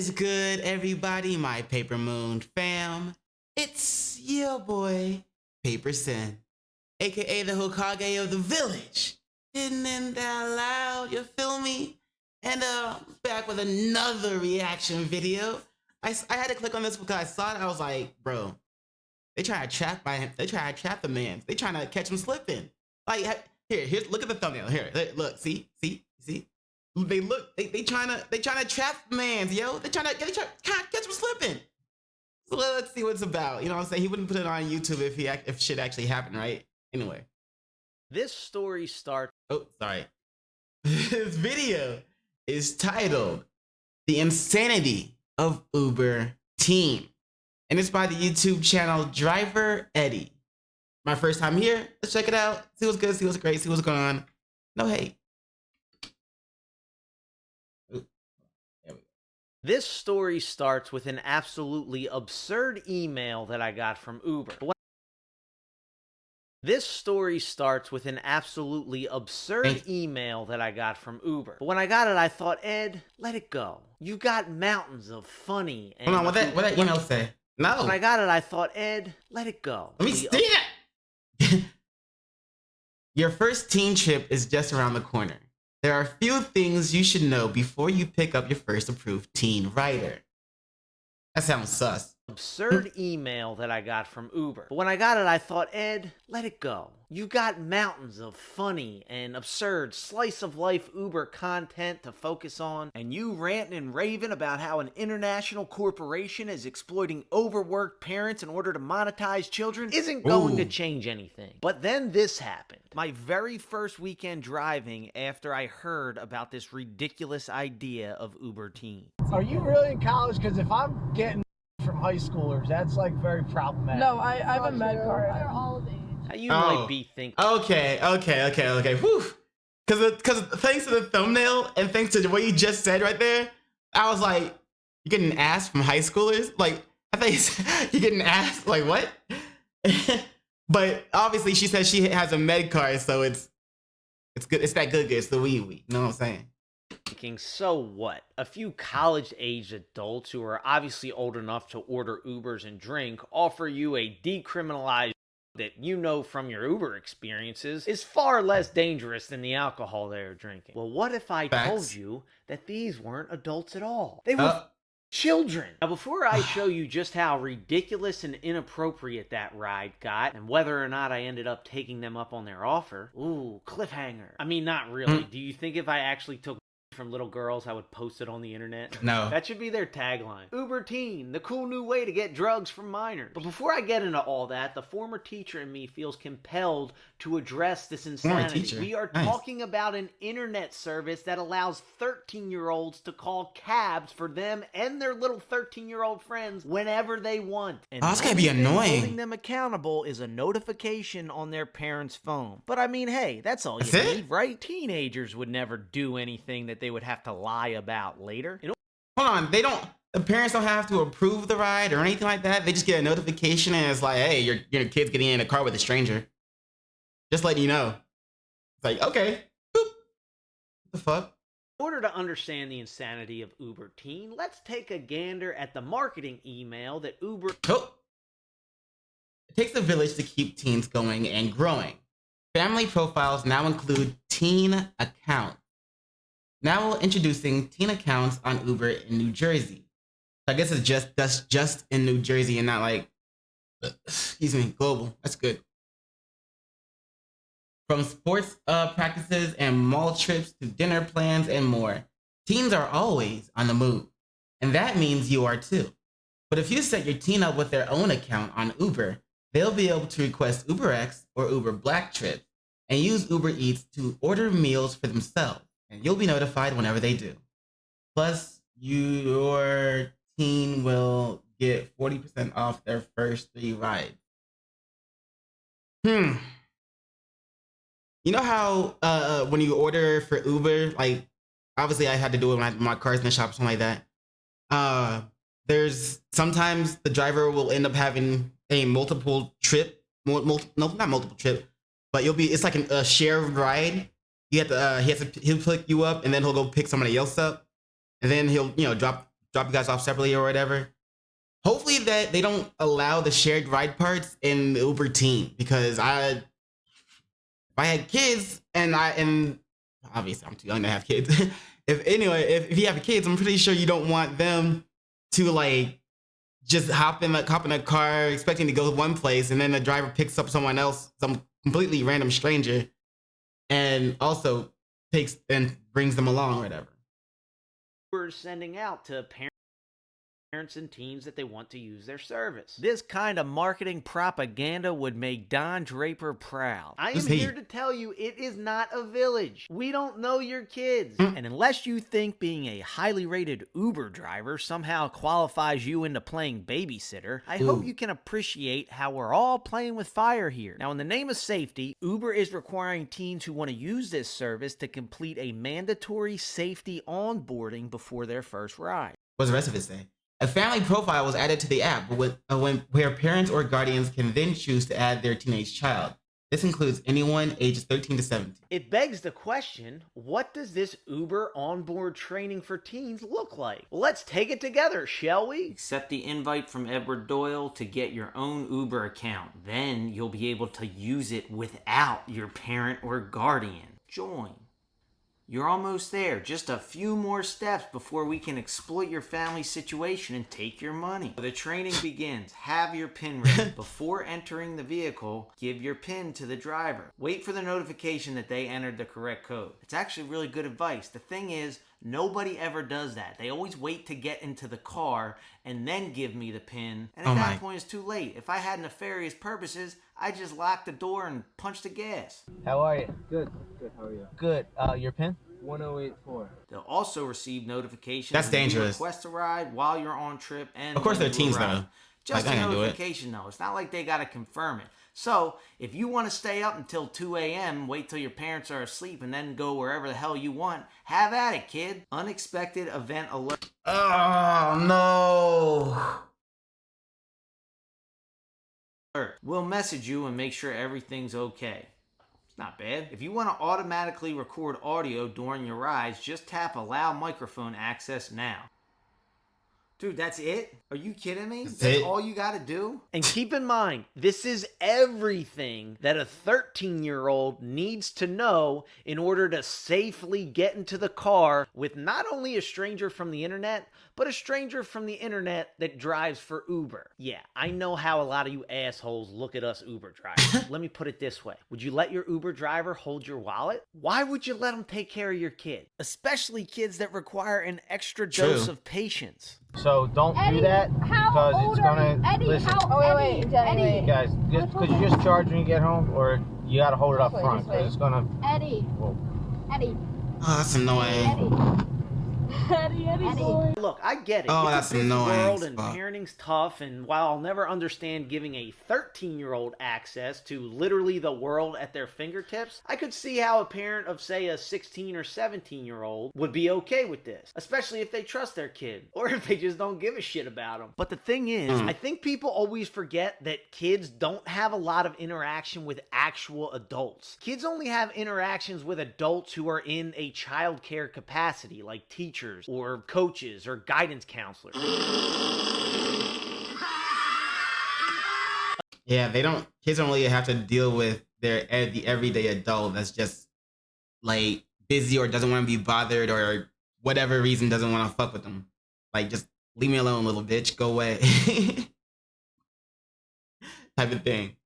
is good, everybody, my Paper Moon fam? It's your boy, PaperSin, aka the Hokage of the village. Hidden in that loud, you feel me? And back with another reaction video. I had to click on this because I saw it. I was like, bro, they try to trap him. They try to trap the man. They trying to catch him slipping. Like, here, look at the thumbnail. Here, look, see. They trying to trap the man, yo. They trying to catch him slipping. So let's see what it's about. You know what I'm saying? He wouldn't put it on YouTube if shit actually happened, right? Anyway, this story starts. Oh, sorry. This video is titled "The Insanity of Uber Teen," and it's by the YouTube channel Driver Eddie. My first time here. Let's check it out. See what's good. See what's great. See what's going on. No hate. This story starts with an absolutely absurd email that I got from Uber. This story starts with an absolutely absurd email that I got from Uber. But when I got it, I thought, Ed, let it go. You got mountains of funny and... Hold on, what that email say? No. When I got it, I thought, Ed, let it go. Let me see it. Your first teen trip is just around the corner. There are a few things you should know before you pick up your first approved teen rider. That sounds sus. Absurd email that I got from Uber. But when I got it, I thought, Ed, let it go. You got mountains of funny and absurd slice of life Uber content to focus on, and you ranting and raving about how an international corporation is exploiting overworked parents in order to monetize children isn't going to change anything. But then this happened. My very first weekend driving after I heard about this ridiculous idea of Uber Teen. Are you really in college? Because if I'm getting from high schoolers, that's like very problematic. No, I have a med card. They're all of age. You might be thinking. Okay. Whew. Because thanks to the thumbnail and thanks to what you just said right there, I was like, you're getting asked from high schoolers? Like, I think you're getting asked, like, what? But obviously she says she has a med card, so it's good. It's that good. It's the wee. You know what I'm saying? Thinking, so what? A few college-aged adults who are obviously old enough to order Ubers and drink offer you a decriminalized that you know from your Uber experiences is far less dangerous than the alcohol they're drinking. Well, what if I told you that these weren't adults at all? They were children. Now, before I show you just how ridiculous and inappropriate that ride got, and whether or not I ended up taking them up on their offer, ooh, cliffhanger. I mean, not really. Do you think if I actually took from little girls, I would post it on the internet? No. That should be their tagline. Uber Teen, the cool new way to get drugs from minors. But before I get into all that, the former teacher in me feels compelled to address this insanity. We are talking about an internet service that allows 13-year-olds to call cabs for them and their little 13-year-old friends whenever they want. And that's gotta be annoying. Holding them accountable is a notification on their parents' phone. But I mean, hey, that's all you need, right? Teenagers would never do anything that they would have to lie about later. Hold on, the parents don't have to approve the ride or anything like that. They just get a notification and it's like, hey, your kid's getting in a car with a stranger. Just letting you know. It's like, okay, boop. What the fuck? In order to understand the insanity of Uber Teen, let's take a gander at the marketing email that Uber... Oh. It takes a village to keep teens going and growing. Family profiles now include teen accounts. Now introducing teen accounts on Uber in New Jersey. So I guess that's just in New Jersey and not like, excuse me, global. That's good. From sports practices and mall trips to dinner plans and more, teens are always on the move. And that means you are too. But if you set your teen up with their own account on Uber, they'll be able to request UberX or Uber Black trips and use Uber Eats to order meals for themselves. And you'll be notified whenever they do. Plus, your teen will get 40% off their first 3 rides. You know how when you order for Uber, like, obviously I had to do it when my car's in the shop or something like that. There's sometimes the driver will end up having a multiple trip. No, not multiple trip, but it's like a shared ride. You have to, he'll pick you up and then he'll go pick somebody else up. And then he'll, drop drop you guys off separately or whatever. Hopefully that they don't allow the shared ride parts in the Uber team, because if I had kids and obviously I'm too young to have kids. if you have kids, I'm pretty sure you don't want them to like just hop in a car expecting to go one place, and then the driver picks up someone else, some completely random stranger, and also takes and brings them along or whatever. We're sending out to parents and teens that they want to use their service. This kind of marketing propaganda would make Don Draper proud. I am here to tell you, it is not a village. We don't know your kids. And unless you think being a highly rated Uber driver somehow qualifies you into playing babysitter, I hope you can appreciate how we're all playing with fire here. Now, in the name of safety, Uber is requiring teens who want to use this service to complete a mandatory safety onboarding before their first ride. What's the rest of it say? A family profile was added to the app where parents or guardians can then choose to add their teenage child. This includes anyone ages 13 to 17. It begs the question, what does this Uber onboard training for teens look like? Well, let's take it together, shall we? Accept the invite from Edward Doyle to get your own Uber account. Then you'll be able to use it without your parent or guardian. Join. You're almost there. Just a few more steps before we can exploit your family situation and take your money. The training begins. Have your PIN ready. Before entering the vehicle, give your PIN to the driver. Wait for the notification that they entered the correct code. It's actually really good advice. The thing is, nobody ever does that. They always wait to get into the car and then give me the PIN. And at that point, it's too late. If I had nefarious purposes, I'd just lock the door and punch the gas. How are you? Good. Good. How are you? Good. Your PIN? 1084. They'll also receive notifications. That's dangerous. Request a ride while you're on trip, and of course they're teens though. Just a notification though. It's not like they gotta confirm it. So if you want to stay up until 2 a.m., wait till your parents are asleep, and then go wherever the hell you want, have at it, kid. Unexpected event alert. Oh no. We'll message you and make sure everything's okay. Not bad. If you want to automatically record audio during your rides, just tap allow microphone access now. Dude, that's it? Are you kidding me? That's all you gotta do? And keep in mind, this is everything that a 13-year-old needs to know in order to safely get into the car with not only a stranger from the internet, but a stranger from the internet that drives for Uber. Yeah, I know how a lot of you assholes look at us Uber drivers. Let me put it this way. Would you let your Uber driver hold your wallet? Why would you let him take care of your kid? Especially kids that require an extra dose of patience. So don't do that because it's gonna listen. Wait, Eddie. Guys, could you just charge when you get home, or you gotta hold it up front because it's gonna. Eddie. Whoa. Eddie. Oh, that's annoying. Eddie boy. Look, I get it. Oh, it's that's a busy annoying. world and parenting's tough, and while I'll never understand giving a 13-year-old access to literally the world at their fingertips, I could see how a parent of, say, a 16 or 17-year-old would be okay with this, especially if they trust their kid, or if they just don't give a shit about them. But the thing is, I think people always forget that kids don't have a lot of interaction with actual adults. Kids only have interactions with adults who are in a child care capacity, like teachers or coaches or guidance counselors. Yeah, kids don't really have to deal with the everyday adult that's just like busy or doesn't want to be bothered or whatever reason doesn't want to fuck with them. Like, just leave me alone, little bitch, go away. Type of thing.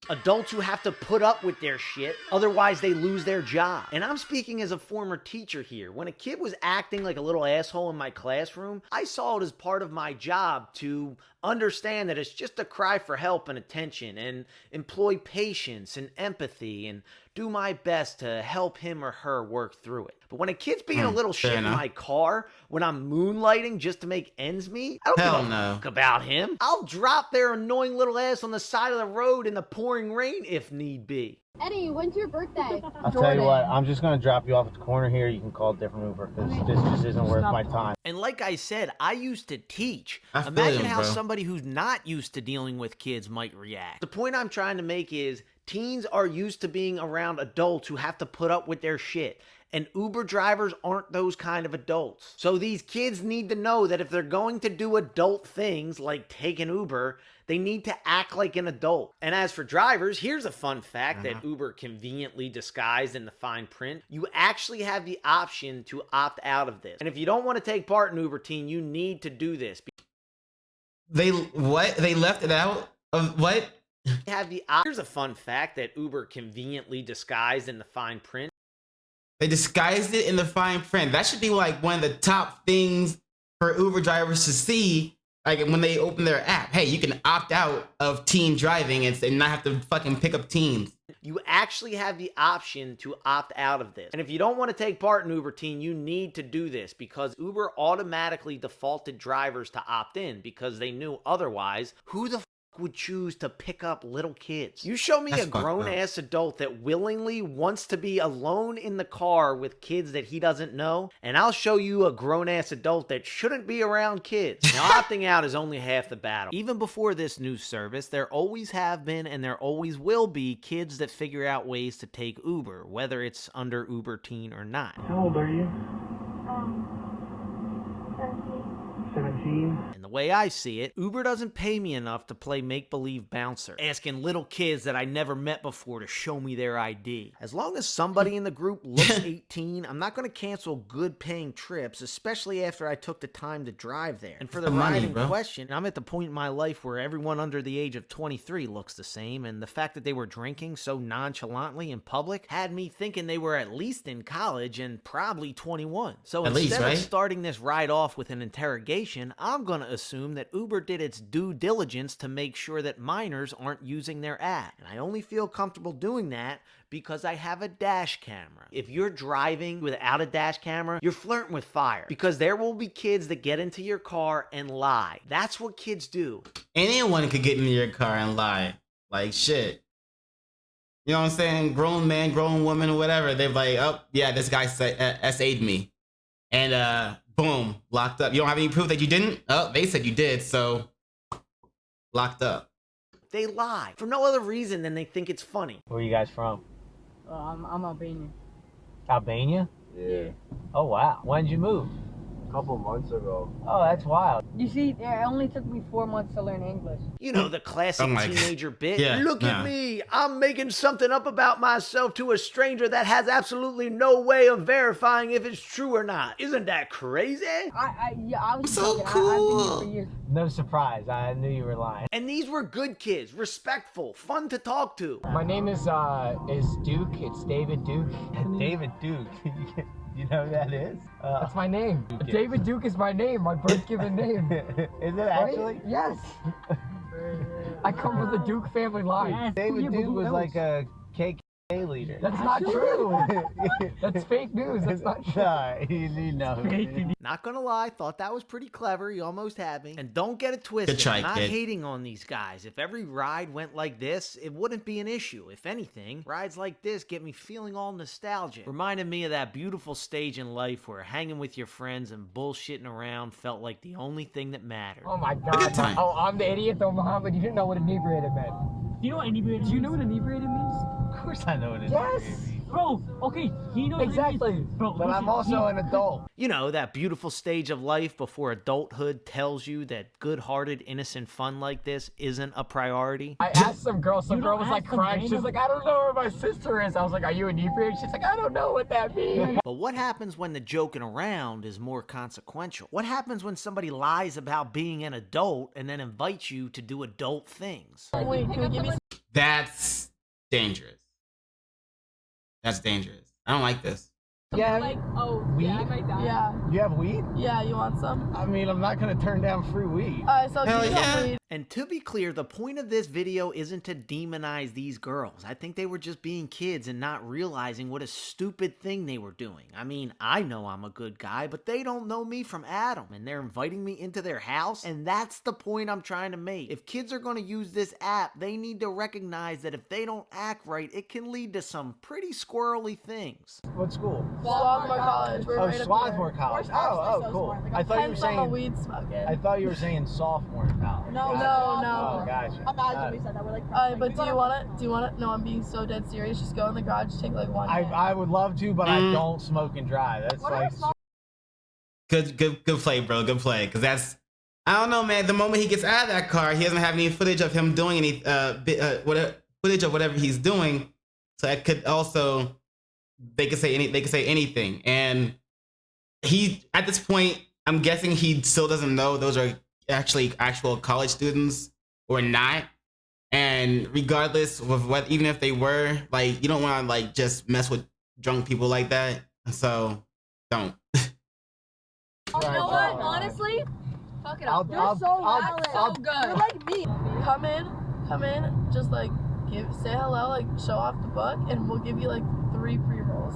Adults who have to put up with their shit, otherwise they lose their job. And I'm speaking as a former teacher here. When a kid was acting like a little asshole in my classroom, I saw it as part of my job to understand that it's just a cry for help and attention, and employ patience and empathy and do my best to help him or her work through it. But when a kid's being a little shit in my car, when I'm moonlighting just to make ends meet, I don't give a fuck about him. I'll drop their annoying little ass on the side of the road in the pouring rain if need be. Eddie, when's your birthday? I'll tell you what, I'm just gonna drop you off at the corner here. You can call a different Uber because this just isn't worth my time. And like I said, I used to teach. Imagine how somebody who's not used to dealing with kids might react. The point I'm trying to make is, Teens are used to being around adults who have to put up with their shit. And Uber drivers aren't those kind of adults. So these kids need to know that if they're going to do adult things like take an Uber, they need to act like an adult. And as for drivers, here's a fun fact that Uber conveniently disguised in the fine print. You actually have the option to opt out of this. And if you don't want to take part in Uber Teen, you need to do this. They left it out of what? Here's a fun fact that Uber conveniently disguised in the fine print. They disguised it in the fine print. That should be like one of the top things for Uber drivers to see, like when they open their app. Hey, you can opt out of teen driving and not have to fucking pick up teens. You actually have the option to opt out of this. And if you don't want to take part in Uber Teen, you need to do this because Uber automatically defaulted drivers to opt in because they knew otherwise, who the would choose to pick up little kids? You show me a grown-ass adult that willingly wants to be alone in the car with kids that he doesn't know, and I'll show you a grown-ass adult that shouldn't be around kids. Now, opting out is only half the battle. Even before this new service, there always have been and there always will be kids that figure out ways to take Uber, whether it's under Uber Teen or not. How old are you? 17. 17. And the way I see it, Uber doesn't pay me enough to play make-believe bouncer, asking little kids that I never met before to show me their ID. As long as somebody in the group looks 18, I'm not going to cancel good-paying trips, especially after I took the time to drive there. And for the ride in question, I'm at the point in my life where everyone under the age of 23 looks the same, and the fact that they were drinking so nonchalantly in public had me thinking they were at least in college and probably 21. So instead of starting this ride off with an interrogation, I'm going to assume that Uber did its due diligence to make sure that minors aren't using their app. And I only feel comfortable doing that because I have a dash camera. If you're driving without a dash camera, you're flirting with fire because there will be kids that get into your car and lie. That's what kids do. Anyone could get into your car and lie. Like shit. You know what I'm saying? Grown man, grown woman, whatever. They're like, oh, yeah, this guy SA'd me. And boom, locked up. You don't have any proof that you didn't? Oh, they said you did, so locked up. They lie for no other reason than they think it's funny. Where are you guys from? I'm Albanian. Albania? Yeah. Oh, wow. When did you move? A couple months ago. Oh, that's wild. You see, it only took me 4 months to learn English. You know, the classic teenager bit. Yeah, Look at me. I'm making something up about myself to a stranger that has absolutely no way of verifying if it's true or not. Isn't that crazy? I was So joking. cool. I've been here for years. No surprise. I knew you were lying. And these were good kids, respectful, fun to talk to. My name is Duke. It's David Duke. David Duke. You know who that is? That's my name. David Duke is my name, my birth-given name. Is it actually? Right? Yes. I come from the Duke family line. Yes. David Duke was like a KKK leader. That's not true. That's fake news. That's not true. Sorry, you know. Not gonna lie, thought that was pretty clever. You almost had me. And don't get it twisted. Good try, I'm not kid. hating on these guys. If every ride went like this, it wouldn't be an issue. If anything, rides like this get me feeling all nostalgic. Reminded me of that beautiful stage in life where hanging with your friends and bullshitting around felt like the only thing that mattered. Oh my Good god. time. Oh, I'm the idiot though, Muhammad. You didn't know what inebriated meant. Do you know what inebriated means? Do you know what inebriated means? Of course I know what it is. Yes. Bro, okay, he knows Exactly. what it means. Bro, But I'm also an adult. You know, that beautiful stage of life before adulthood tells you that good-hearted, innocent fun like this isn't a priority. I asked some girl You was don't like ask some crying. She's random- like, I don't know where my sister is. I was like, are you inebriated? She's like, I don't know what that means. But what happens when the joking around is more consequential? What happens when somebody lies about being an adult and then invites you to do adult things? Wait, can we give you That's dangerous. That's dangerous. I don't like this. Yeah. like, oh, Weed? yeah, I might die. Yeah, You have weed? yeah, you want some? I mean, I'm not gonna turn down free weed. So Hell give me some yeah. weed. And to be clear, the point of this video isn't to demonize these girls. I think they were just being kids and not realizing what a stupid thing they were doing. I mean, I know I'm a good guy, but they don't know me from Adam, and they're inviting me into their house, and that's the point I'm trying to make. If kids are going to use this app, they need to recognize that if they don't act right, it can lead to some pretty squirrely things. What school? Swarthmore College. We're Oh, right up Swarthmore here. College. Oh, cool. I thought you were Hence all the saying. weed smoking. I thought you were saying sophomore college. No. Oh, gotcha. Imagine we said that. We're like, But do you want it? Do you want it? No, I'm being so dead serious. Just go in the garage, take like one. hit. I would love to, but I don't smoke and drive. That's like. Good play, bro. Good play. Because that's, I don't know, man. The moment he gets out of that car, he doesn't have any footage of him doing any footage of whatever he's doing. So that could also, they could say anything. And he, at this point, I'm guessing he still doesn't know those are actually actual college students or not. And regardless of what, even if they were, like, you don't want to like just mess with drunk people like that. So don't. you know what? Honestly, fuck it up. You're so good. You're like me. Come in. Just like say hello, like show off the book, and we'll give you like 3 pre-rolls.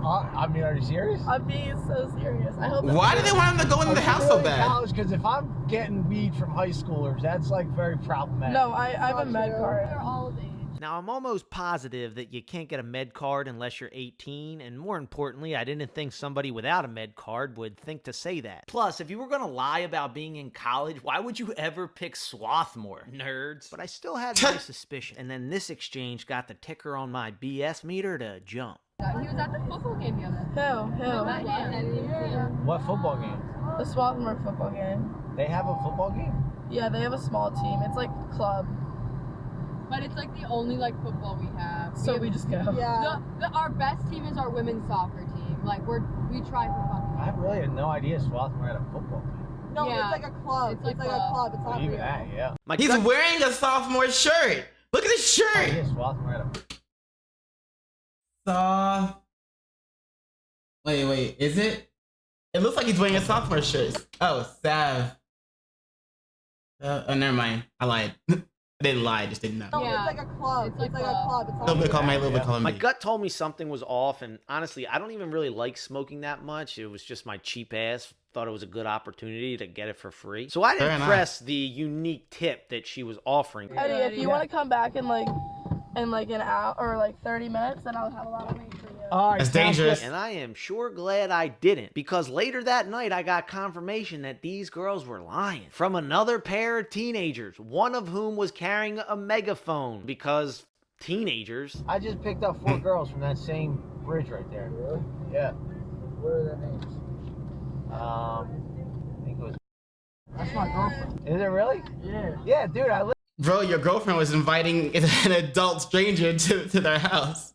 I mean, are you serious? I'm being so serious. I hope. Why do they want him to go into the house so bad? Because if I'm getting weed from high schoolers, that's like very problematic. No, I have a med card. They're all of age. Now, I'm almost positive that you can't get a med card unless you're 18, and more importantly, I didn't think somebody without a med card would think to say that. Plus, if you were gonna lie about being in college, why would you ever pick Swarthmore, nerds? But I still had my suspicion, and then this exchange got the ticker on my BS meter to jump. He was at the football game the other day. Who? What football game? The Swarthmore football game. They have a football game? Yeah, they have a small team. It's like club. But it's like the only like football we have. So we just go. Yeah. Our best team is our women's soccer team. Like we try for fun. I really had no idea Swarthmore had a football team. No, yeah. It's like a club. It's like a club. It's not Even real. that, yeah. He's wearing a sophomore shirt. Look at his shirt. Yeah, Swarthmore had a. Wait, is it? It looks like he's wearing a sophomore shirt. Oh, Sav. Oh, never mind. I lied. I didn't lie, I just didn't know. No, it's like a club. It's like a club. It's A little bit of column My B. gut told me something was off, and honestly, I don't even really like smoking that much. It was just my cheap ass thought it was a good opportunity to get it for free. So I didn't press the unique tip that she was offering. Eddie, if you want to come back in like an hour or like 30 minutes, then I'll have a lot of weed for you. That's dangerous. And I am sure glad I didn't, because later that night I got confirmation that these girls were lying from another pair of teenagers, one of whom was carrying a megaphone, because teenagers. I just picked up 4 girls from that same bridge right there. Really? Yeah. What are their names? I think it was. That's my girlfriend. Is it really? Yeah. Yeah, dude. Bro, your girlfriend was inviting an adult stranger to their house.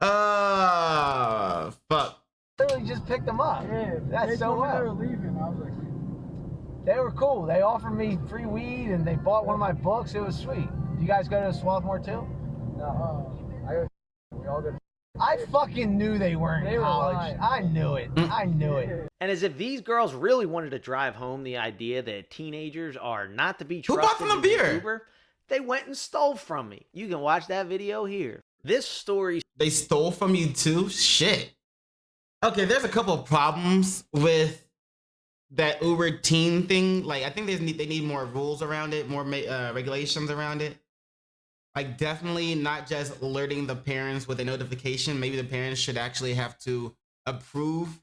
Fuck. Literally just picked them up. Yeah. That's so They were well. leaving. I was like, They were cool. They offered me free weed and they bought one of my books. It was sweet. You guys go to Swarthmore too? no. We all go. I fucking knew they weren't in college. I knew it. I knew it. And as if these girls really wanted to drive home the idea that teenagers are not to be Who trusted bought them a to beer? use Uber, they went and stole from me. You can watch that video here. This story. They stole from you too? Shit. Okay, there's a couple of problems with that Uber teen thing. Like, I think they need more rules around it, more regulations around it. Like, definitely not just alerting the parents with a notification. Maybe the parents should actually have to approve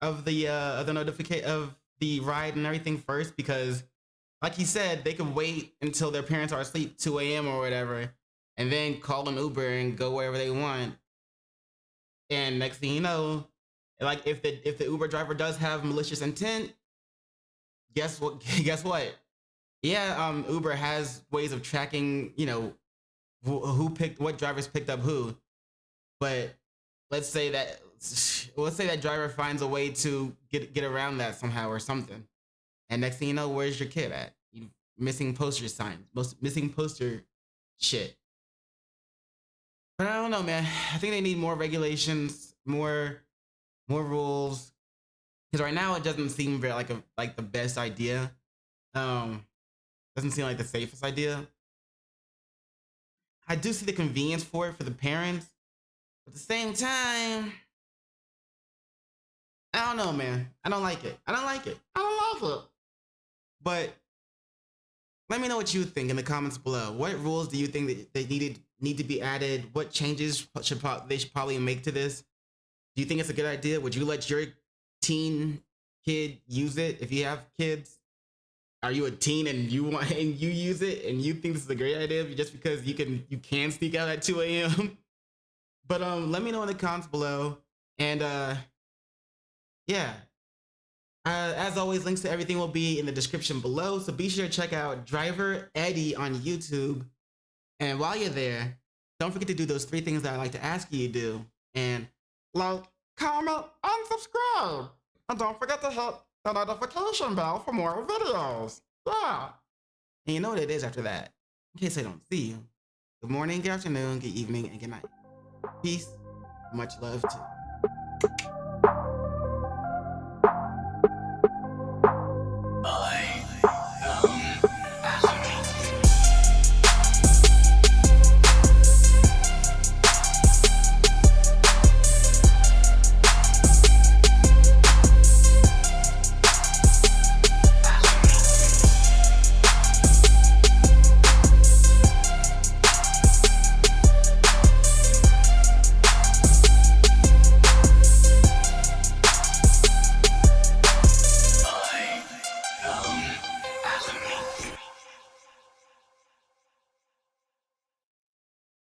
of the notification of the ride and everything first, because, like he said, they could wait until their parents are asleep, 2 a.m. or whatever, and then call an Uber and go wherever they want. And next thing you know, like if the Uber driver does have malicious intent, guess what? Yeah, Uber has ways of tracking, you know, what drivers picked up who. But let's say that driver finds a way to get around that somehow or something. And next thing you know, where's your kid at? Missing poster signs, missing poster shit. But I don't know, man. I think they need more regulations, more rules. Because right now it doesn't seem very like the best idea. Doesn't seem like the safest idea. I do see the convenience for it for the parents. But at the same time, I don't know, man. I don't like it. But let me know what you think in the comments below. What rules do you think that they need to be added? What changes they should probably make to this? Do you think it's a good idea? Would you let your teen kid use it if you have kids? Are you a teen and you use it and you think this is a great idea just because you can sneak out at 2 a.m.? But let me know in the comments below. And yeah. As always, links to everything will be in the description below. So be sure to check out Driver Eddie on YouTube. And while you're there, don't forget to do those 3 things that I like to ask you to do. And like, comment, and subscribe. And don't forget to hit the notification bell for more videos. Yeah. And you know what it is after that. In case I don't see you. Good morning, good afternoon, good evening, and good night. Peace. Much love too.